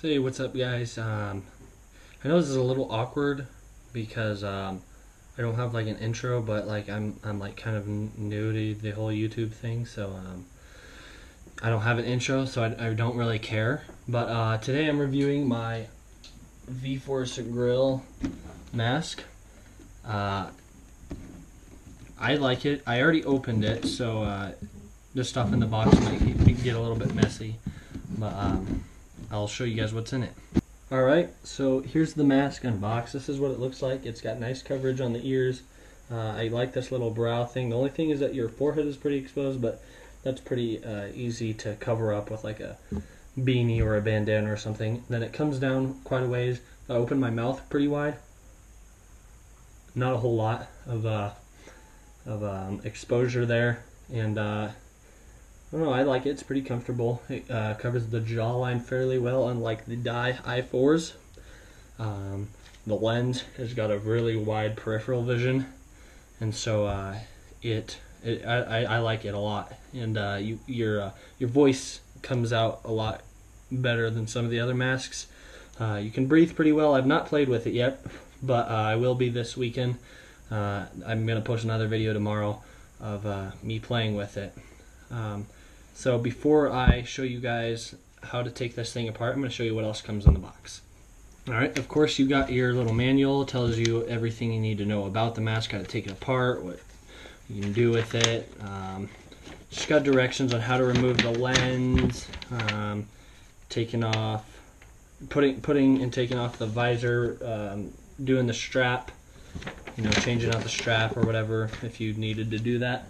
Hey, what's up, guys? I know this is a little awkward because I don't have like an intro, but like I'm like kind of new to the whole YouTube thing, so I don't have an intro, so I don't really care. But today I'm reviewing my V-Force Grill mask. I like it. I already opened it, so the stuff in the box might get a little bit messy, but I'll show you guys what's in it. Alright, so here's the mask unboxed. This is what it looks like. It's got nice coverage on the ears. I like this little brow thing. The only thing is that your forehead is pretty exposed, but that's pretty easy to cover up with like a beanie or a bandana or something. Then it comes down quite a ways. I opened my mouth pretty wide. Not a whole lot of exposure there, and I don't know, I like it. It's pretty comfortable. It covers the jawline fairly well, unlike the Dye i4s. The lens has got a really wide peripheral vision, and so I like it a lot. And your voice comes out a lot better than some of the other masks. You can breathe pretty well. I've not played with it yet, but I will be this weekend. I'm going to post another video tomorrow of me playing with it. So before I show you guys how to take this thing apart, I'm going to show you what else comes in the box. Alright, of course you got your little manual. It tells you everything you need to know about the mask, how to take it apart, what you can do with it. Just got directions on how to remove the lens, taking off, putting and taking off the visor, doing the strap, you know, changing out the strap or whatever if you needed to do that.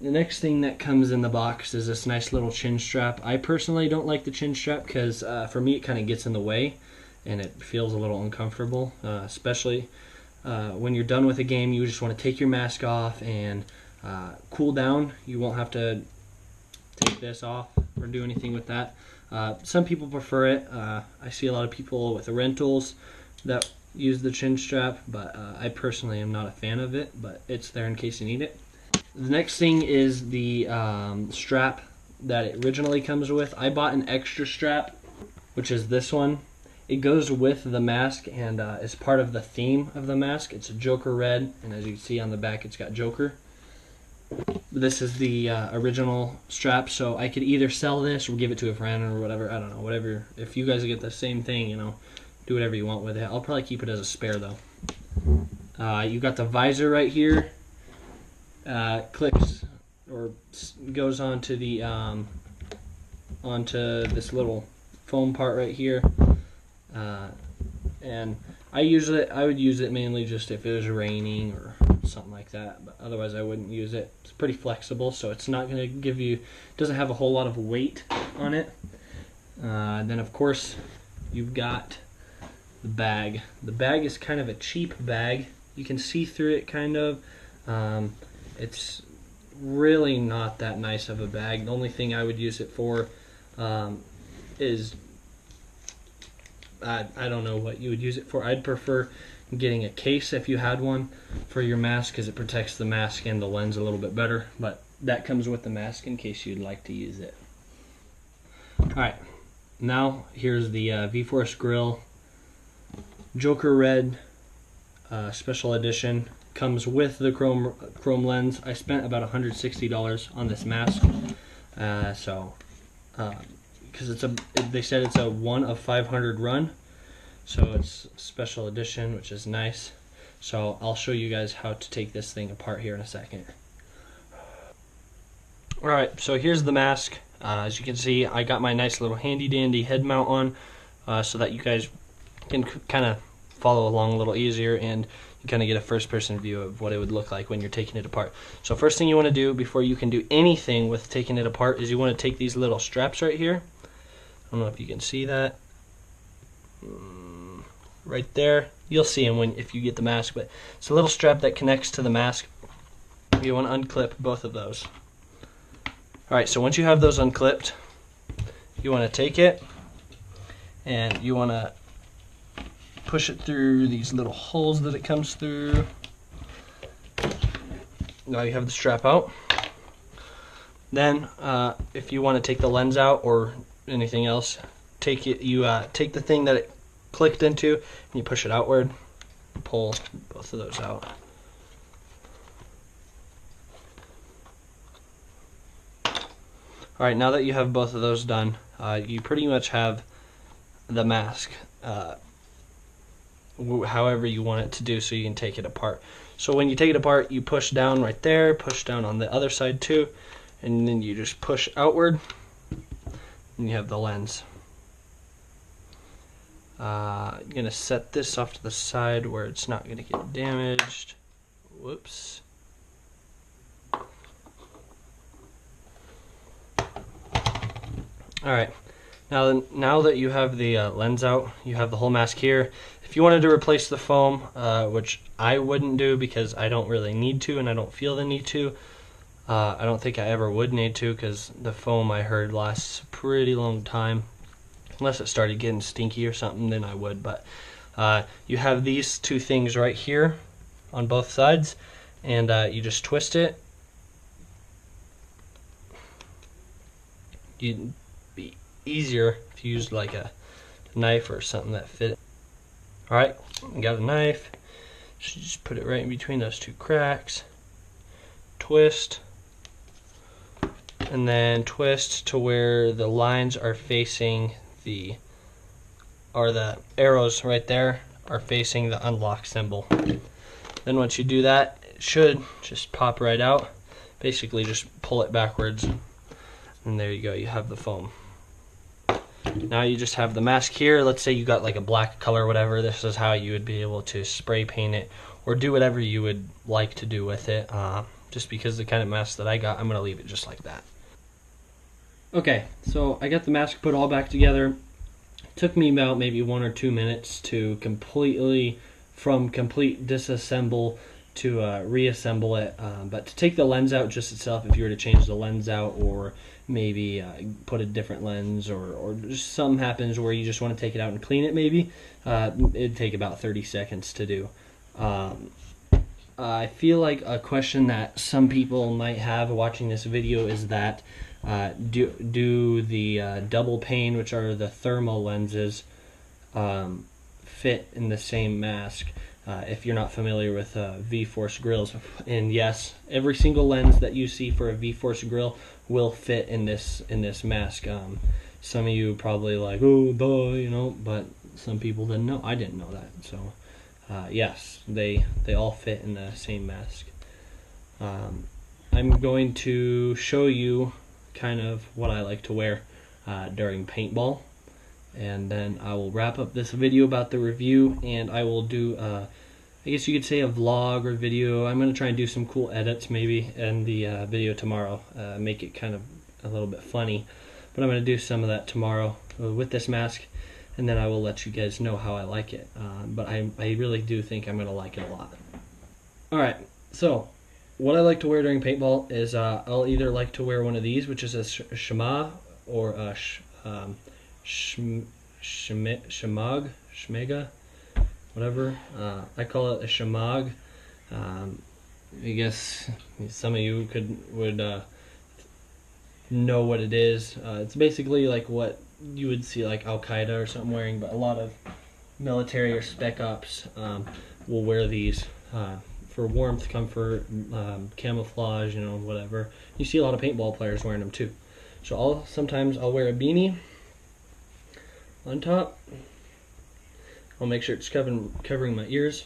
The next thing that comes in the box is this nice little chin strap. I personally don't like the chin strap because for me it kind of gets in the way and it feels a little uncomfortable, especially when you're done with a game. You just want to take your mask off and cool down. You won't have to take this off or do anything with that. Some people prefer it. I see a lot of people with the rentals that use the chin strap, but I personally am not a fan of it, but it's there in case you need it. The next thing is the strap that it originally comes with. I bought an extra strap, which is this one. It goes with the mask and is part of the theme of the mask. It's a Joker red, and as you can see on the back, it's got Joker. This is the original strap, so I could either sell this or give it to a friend or whatever. I don't know, whatever. If you guys get the same thing, you know, do whatever you want with it. I'll probably keep it as a spare though. You got the visor right here. Clips or goes onto the onto this little foam part right here, and I would use it mainly just if it was raining or something like that, but otherwise I wouldn't use it. It's pretty flexible, so it's not going to give you, doesn't have a whole lot of weight on it. Then of course you've got the bag. The bag is kind of a cheap bag. You can see through it kind of. It's really not that nice of a bag. The only thing I would use it for is, I don't know what you would use it for. I'd prefer getting a case if you had one for your mask, because it protects the mask and the lens a little bit better, but that comes with the mask in case you'd like to use it. Alright, now here's the V-Force Grill Joker Red Special Edition. Comes with the chrome lens. I spent about $160 on this mask, because they said it's a 1 of 500 run, so it's special edition, which is nice. So I'll show you guys how to take this thing apart here in a second. Alright, so here's the mask. As you can see, I got my nice little handy dandy head mount on, so that you guys can kind of follow along a little easier and you kind of get a first-person view of what it would look like when you're taking it apart. So first thing you want to do before you can do anything with taking it apart is you want to take these little straps right here. I don't know if you can see that. Right there. You'll see them if you get the mask, but it's a little strap that connects to the mask. You want to unclip both of those. Alright, so once you have those unclipped, you want to take it and you want to push it through these little holes that it comes through. Now you have the strap out. Then if you want to take the lens out or anything else, take the thing that it clicked into and you push it outward, pull both of those out. Alright, now that you have both of those done, you pretty much have the mask however you want it to do, so you can take it apart. So when you take it apart, you push down right there, push down on the other side too, and then you just push outward and you have the lens. I'm going to set this off to the side where it's not going to get damaged. Whoops. Alright, now that you have the lens out, you have the whole mask here. If you wanted to replace the foam, which I wouldn't do because I don't really need to and I don't feel the need to, I don't think I ever would need to, because the foam, I heard, lasts a pretty long time. Unless it started getting stinky or something, then I would. But you have these two things right here on both sides, and you just twist it. It'd be easier if you used like a knife or something that fit. Alright, got a knife. So you just put it right in between those two cracks. Twist. And then twist to where the lines are facing the arrows right there are facing the unlock symbol. Then once you do that, it should just pop right out. Basically just pull it backwards, and there you go, you have the foam. Now you just have the mask here. Let's say you got like a black color or whatever. This is how you would be able to spray paint it or do whatever you would like to do with it. Just because the kind of mask that I got, I'm going to leave it just like that. Okay, so I got the mask put all back together. It took me about maybe 1 or 2 minutes to complete disassemble to reassemble it. But to take the lens out just itself, if you were to change the lens out or maybe put a different lens or just something happens where you just want to take it out and clean it maybe, it'd take about 30 seconds to do. I feel like a question that some people might have watching this video is that do the double pane, which are the thermal lenses, fit in the same mask? If you're not familiar with V-Force grills, and yes, every single lens that you see for a V-Force grill will fit in this mask. Some of you probably like, oh, duh, you know, but some people didn't know. I didn't know that. So yes, they all fit in the same mask. I'm going to show you kind of what I like to wear during paintball, and then I will wrap up this video about the review, and I will do I guess you could say a vlog or video. I'm going to try and do some cool edits maybe in the video tomorrow, make it kind of a little bit funny, but I'm going to do some of that tomorrow with this mask, and then I will let you guys know how I like it. But I really do think I'm going to like it a lot. Alright, so what I like to wear during paintball is I'll either like to wear one of these, which is a shema, or a shmega, whatever. I call it a shemag. I guess some of you would know what it is. It's basically like what you would see like Al Qaeda or something wearing, but a lot of military or spec ops will wear these for warmth, comfort, camouflage, you know, whatever. You see a lot of paintball players wearing them too. So sometimes I'll wear a beanie on top. I'll make sure it's covering my ears,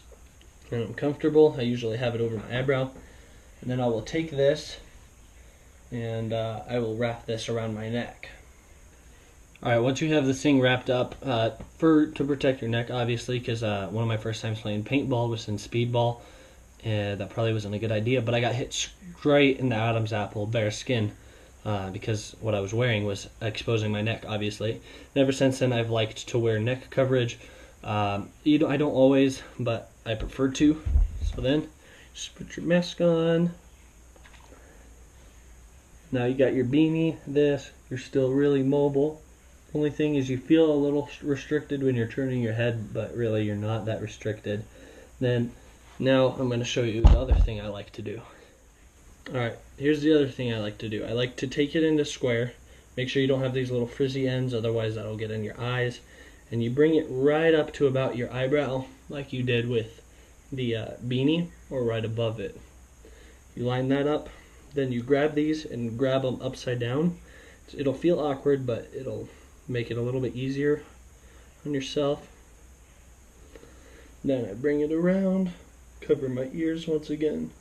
and I'm comfortable. I usually have it over my eyebrow, and then I will take this and I will wrap this around my neck. Alright, once you have this thing wrapped up, to protect your neck, obviously, because one of my first times playing paintball was in speedball, and that probably wasn't a good idea, but I got hit straight in the Adam's apple, bare skin, because what I was wearing was exposing my neck, obviously. And ever since then, I've liked to wear neck coverage. I don't always, but I prefer to. So then, just put your mask on. Now you got your beanie, you're still really mobile. Only thing is you feel a little restricted when you're turning your head, but really you're not that restricted. Then, now I'm going to show you the other thing I like to do. Alright, here's the other thing I like to do. I like to take it into square, Make sure you don't have these little frizzy ends, otherwise that'll get in your eyes. And you bring it right up to about your eyebrow, like you did with the beanie, or right above it. You line that up, then you grab these and grab them upside down. It'll feel awkward, but it'll make it a little bit easier on yourself. Then I bring it around, cover my ears once again.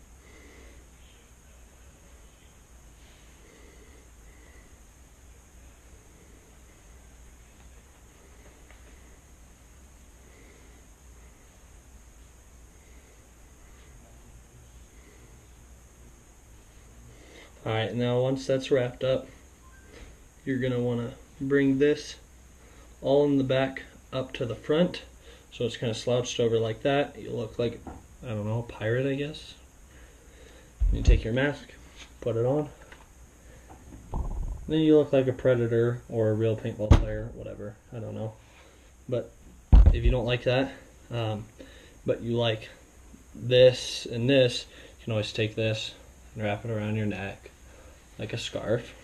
Alright, now once that's wrapped up, you're going to want to bring this all in the back up to the front. So it's kind of slouched over like that. You look like, I don't know, a pirate, I guess. You take your mask, put it on. Then you look like a predator or a real paintball player, whatever. I don't know. But if you don't like that, but you like this and this, you can always take this and wrap it around your neck like a scarf.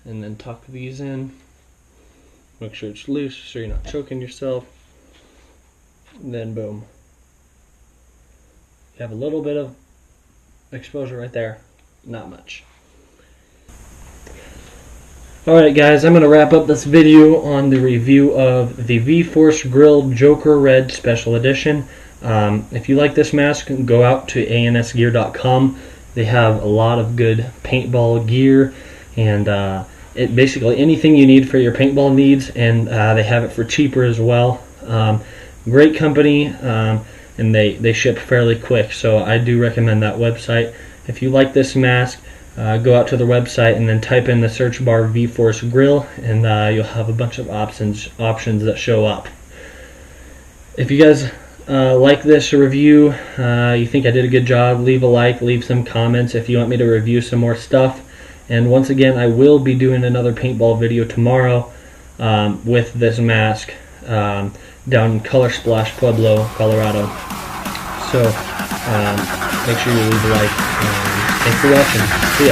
And then tuck these in. Make sure it's loose so you're not choking yourself. And then boom. You have a little bit of exposure right there. Not much. Alright guys, I'm going to wrap up this video on the review of the V-Force Grill Joker Red Special Edition. If you like this mask, go out to ansgear.com. They have a lot of good paintball gear, and it basically anything you need for your paintball needs, and they have it for cheaper as well. Great company, and they ship fairly quick, so I do recommend that website. If you like this mask, go out to the website and then type in the search bar V-Force Grill, and you'll have a bunch of options that show up. If you guys like this review, you think I did a good job, leave a like, leave some comments if you want me to review some more stuff. And once again, I will be doing another paintball video tomorrow with this mask down in Color Splash, Pueblo, Colorado. So make sure you leave a like. Thanks for watching. See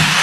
ya.